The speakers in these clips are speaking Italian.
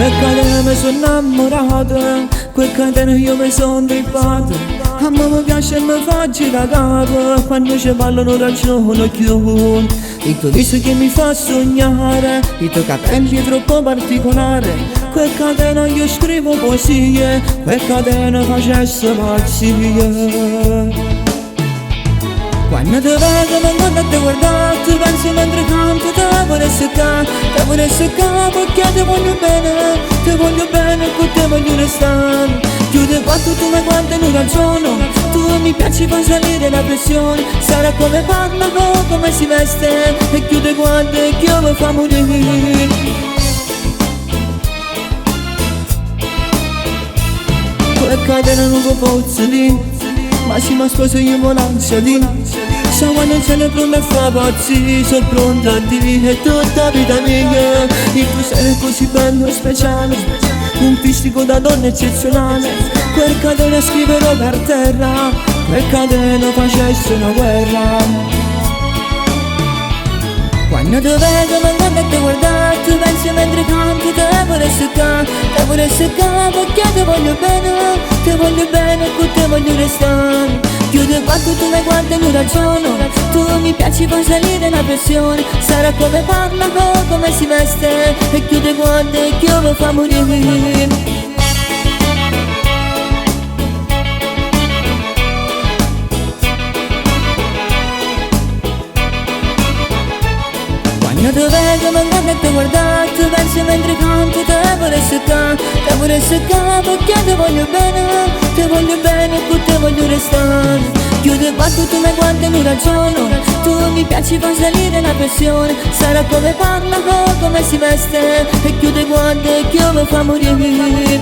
Quel catena mi sono innamorato, quel catena io mi sono trippato. A me mi piace e mi fa girare capo, quando ci parlo non ragiono più. Il tuo viso che mi fa sognare, i tuoi capelli troppo particolari. Quel catena io scrivo poesie, quel catena facesse pazzie. Quando ti vedo mi guardo a te guardare, ti pensi mentre canto, te vorrei seccare, perché ti voglio bene, con te voglio restare. Chiude quanto tu mi guardi e non ragiono, tu mi piaci fai salire la pressione, sarà come parla, come si veste, e chiude guarda e che io mi fa morire. Quel catena non lo posso dire, ma se mi sposo io mi lancio di. Se quando c'è le pronta a fa pazzi, sono pronta a dire tutta vita mia. Il tuo sei così bello e speciale, un fisico da donna eccezionale. Quel catena scriverò per terra, quel catena facesse una guerra. Quando ti vedo mi guardo a te guardare, tu pensi mentre canti, te vorrei seccare, perché ti voglio bene, con te voglio restare. Chiude quanto tu mi guardi e non ragiono, tu mi piaci fai salire la pressione, sarà come parla, come si veste, e chiude guarda e che io mi fa morire. Quando ti vedo mi guardo a te guardare, tu pensi mentre canti, te vorrei seccare, perché ti voglio bene, con te voglio restare. Chiude quanto tu mi guardi e non ragiono, tu mi piaci fai salire la pressione, sarà come parla, come si veste, e chiude guarda e che io mi fa morire.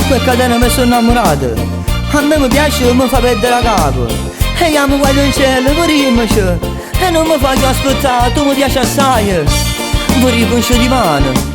Quel catena mi sono innamorato, a me mi piace e mi fa perdere la capo. E io mi guardo in cielo, vorremmoci, e non mi faccio aspettare, tu mi piaci assai, vorrei un di mano.